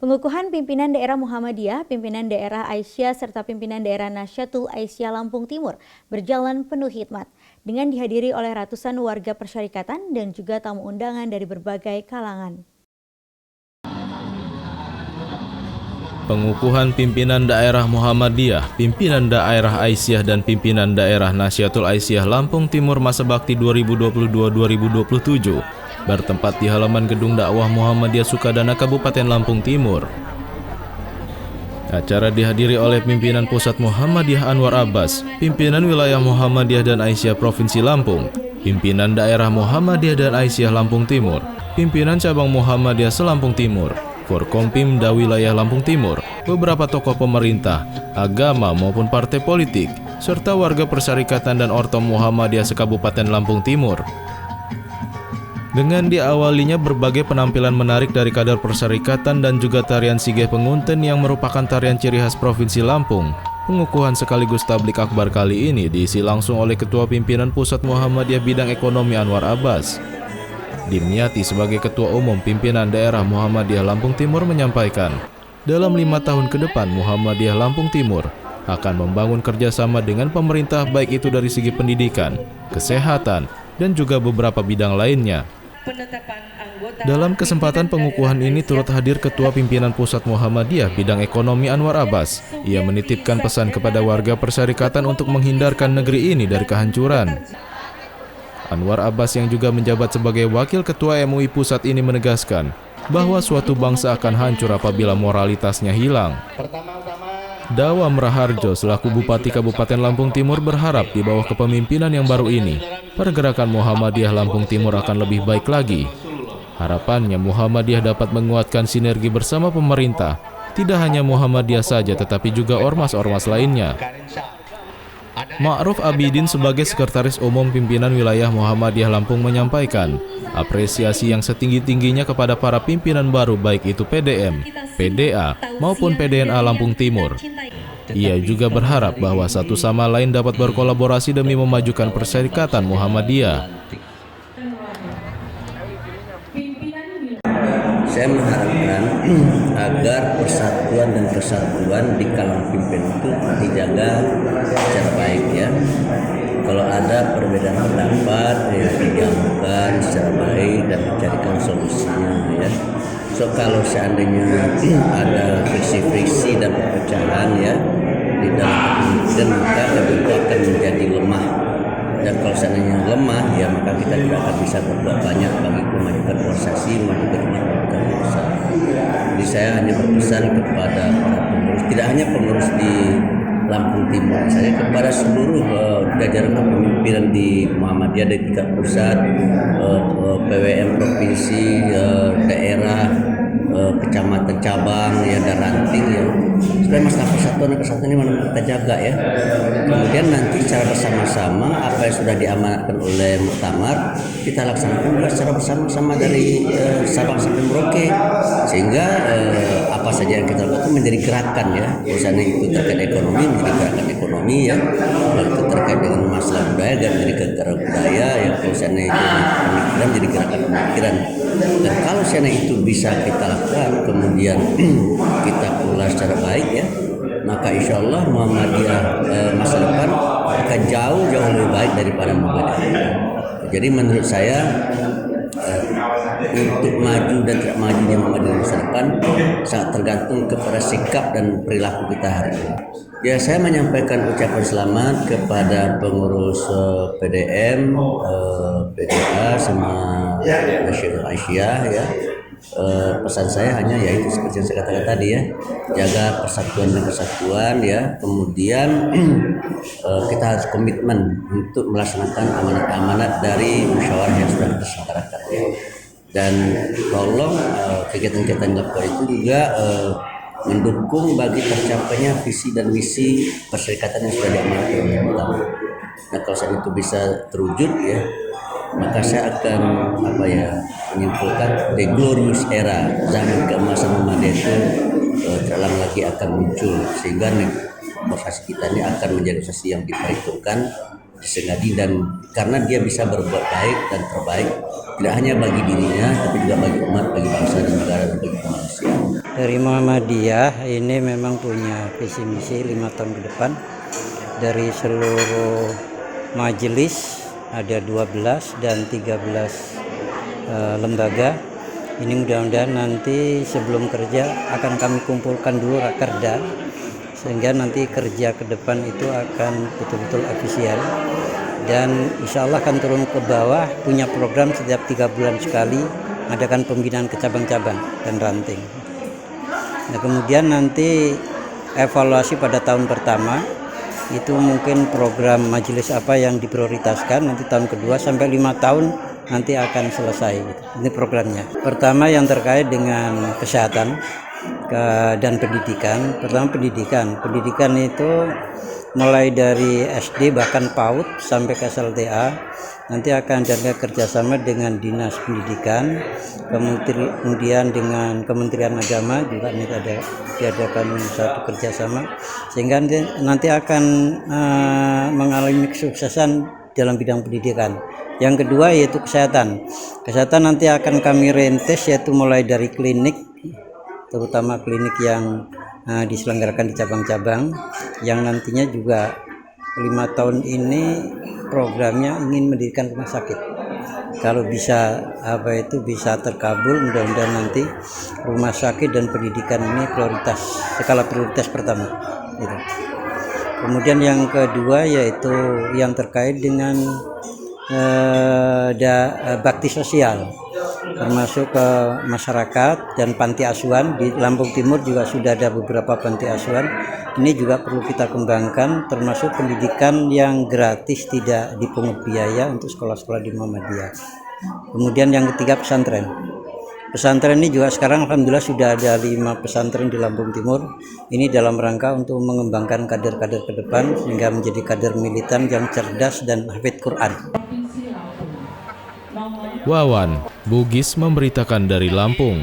Pengukuhan pimpinan daerah Muhammadiyah, pimpinan daerah Aisyah, serta pimpinan daerah Nahdlatul Aisyah Lampung Timur berjalan penuh hikmat dengan dihadiri oleh ratusan warga persyarikatan dan juga tamu undangan dari berbagai kalangan. Pengukuhan pimpinan daerah Muhammadiyah, pimpinan daerah Aisyah dan pimpinan daerah Nahdlatul Aisyah Lampung Timur masa bakti 2022-2027 bertempat di halaman Gedung Dakwah Muhammadiyah Sukadana Kabupaten Lampung Timur. Acara dihadiri oleh pimpinan Pusat Muhammadiyah Anwar Abbas, pimpinan wilayah Muhammadiyah dan Aisyah Provinsi Lampung, pimpinan daerah Muhammadiyah dan Aisyah Lampung Timur, pimpinan cabang Muhammadiyah Selampung Timur, Forkompimda wilayah Lampung Timur, beberapa tokoh pemerintah, agama maupun partai politik, serta warga persyarikatan dan ortom Muhammadiyah sekabupaten Lampung Timur. Dengan diawalinya berbagai penampilan menarik dari kader persyarikatan dan juga tarian Sigeh Pengunten yang merupakan tarian ciri khas Provinsi Lampung, pengukuhan sekaligus tablik akbar kali ini diisi langsung oleh Ketua Pimpinan Pusat Muhammadiyah Bidang Ekonomi Anwar Abbas. Dimyati sebagai Ketua Umum Pimpinan Daerah Muhammadiyah Lampung Timur menyampaikan, dalam 5 tahun ke depan Muhammadiyah Lampung Timur akan membangun kerjasama dengan pemerintah baik itu dari segi pendidikan, kesehatan, dan juga beberapa bidang lainnya. Dalam kesempatan pengukuhan ini turut hadir Ketua Pimpinan Pusat Muhammadiyah Bidang Ekonomi Anwar Abbas. Ia menitipkan pesan kepada warga persyarikatan untuk menghindarkan negeri ini dari kehancuran. Anwar Abbas yang juga menjabat sebagai Wakil Ketua MUI Pusat ini menegaskan bahwa suatu bangsa akan hancur apabila moralitasnya hilang. Dawam Raharjo selaku Bupati Kabupaten Lampung Timur berharap di bawah kepemimpinan yang baru ini, pergerakan Muhammadiyah Lampung Timur akan lebih baik lagi. Harapannya Muhammadiyah dapat menguatkan sinergi bersama pemerintah, tidak hanya Muhammadiyah saja tetapi juga ormas-ormas lainnya. Ma'ruf Abidin sebagai Sekretaris Umum Pimpinan Wilayah Muhammadiyah Lampung menyampaikan apresiasi yang setinggi-tingginya kepada para pimpinan baru baik itu PDM, PDA maupun PDNA Lampung Timur. Ia juga berharap bahwa satu sama lain dapat berkolaborasi demi memajukan persyarikatan Muhammadiyah. Saya mengharapkan agar persatuan dan kesatuan di kalangan pimpinan itu dijaga secara baik ya. Kalau ada perbedaan pendapat ya dijamukan secara baik dan dicarikan solusinya ya. So kalau seandainya ada friksi-friksi dan perpecahan ya di dalam dan maka itu akan menjadi lemah. Dan kalau seandainya lemah ya maka kita tidak akan bisa berbuat banyak bagi memajukan organisasi, memajukan usaha. Jadi saya hanya berpesan kepada para pengurus, tidak hanya pengurus di Lampung Timur, saya kepada seluruh jajaran kepemimpinan di Muhammadiyah dari tingkat pusat, PWM provinsi, daerah, kecamatan cabang ya dan ranting ya supaya masalah persatuan dan kesatuan ini mana kita jaga ya. Kemudian nanti secara bersama-sama apa yang sudah diamanatkan oleh Muktamar kita laksanakan juga secara bersama-sama dari Sabang sampai Merauke sehingga apa saja yang kita lakukan menjadi gerakan ya. Misalnya itu terkait ekonomi menjadi gerakan ekonomi ya, kalau itu terkait dengan masalah budaya dan menjadi gerakan budaya ya, misalnya itu pemikiran menjadi gerakan pemikiran. Dan kalau misalnya itu bisa kita lakukan kemudian kita kelola secara baik ya, maka insya Allah Muhammadiyah masa depan akan jauh lebih baik daripada Muhammadiyah. Jadi menurut saya untuk maju dan tidak majunya Muhammadiyah masa depan sangat tergantung kepada sikap dan perilaku kita hari ini. Ya, saya menyampaikan ucapan selamat kepada pengurus PDM, PDA sama Nahdlatul Aisyah ya. Pesan saya hanya yaitu seperti yang saya katakan tadi ya, jaga persatuan dan kesatuan ya. Kemudian kita harus komitmen untuk melaksanakan amanat-amanat dari musyawarah yang sudah kita selenggarakan ya. Dan tolong kegiatan-kegiatan yang dilakukan itu juga mendukung bagi tercapainya visi dan misi persyarikatan yang sudah diamanatkan oleh Muktamar. Nah kalau saat itu bisa terwujud ya, maka saya akan menyimpulkan the glorious era, zaman keemasan Muhammadiyah itu tidak lama lagi akan muncul sehingga organisasi kita ini akan menjadi organisasi yang diperhitungkan, disegani dan karena dia bisa berbuat baik dan terbaik tidak hanya bagi dirinya tapi juga bagi umat, bagi bangsa dan negara dan bagi manusia. Dari Muhammadiyah ini memang punya visi misi 5 tahun ke depan. Dari seluruh majelis ada 12 dan 13 lembaga. Ini mudah-mudahan nanti sebelum kerja akan kami kumpulkan dulu rakerda, sehingga nanti kerja ke depan itu akan betul-betul efisien, dan insya Allah akan turun ke bawah, punya program setiap 3 bulan sekali adakan pembinaan ke cabang-cabang dan ranting. Nah, kemudian nanti evaluasi pada tahun pertama itu mungkin program majelis apa yang diprioritaskan, nanti tahun kedua sampai 5 tahun nanti akan selesai gitu. Ini programnya. Pertama yang terkait dengan kesehatan dan pendidikan. Pertama pendidikan itu mulai dari SD bahkan PAUD sampai ke SLTA. Nanti akan ada kerjasama dengan Dinas Pendidikan, kemudian dengan Kementerian Agama juga ini diadakan satu kerjasama, sehingga nanti akan mengalami kesuksesan dalam bidang pendidikan. Yang kedua yaitu kesehatan. Kesehatan nanti akan kami rintis, yaitu mulai dari klinik, terutama klinik yang diselenggarakan di cabang-cabang, yang nantinya juga 5 tahun ini programnya ingin mendirikan rumah sakit. Kalau bisa bisa terkabul, mudah-mudahan nanti rumah sakit dan pendidikan ini skala prioritas pertama gitu. Kemudian yang kedua yaitu yang terkait dengan bakti sosial, termasuk ke masyarakat dan panti asuhan. Di Lampung Timur juga sudah ada beberapa panti asuhan. Ini juga perlu kita kembangkan, termasuk pendidikan yang gratis, tidak dipungut biaya untuk sekolah-sekolah di Muhammadiyah. Kemudian yang ketiga pesantren. Pesantren ini juga sekarang alhamdulillah sudah ada 5 pesantren di Lampung Timur. Ini dalam rangka untuk mengembangkan kader-kader ke depan sehingga menjadi kader militan yang cerdas dan hafid Quran. Wawan, Bugis memberitakan dari Lampung.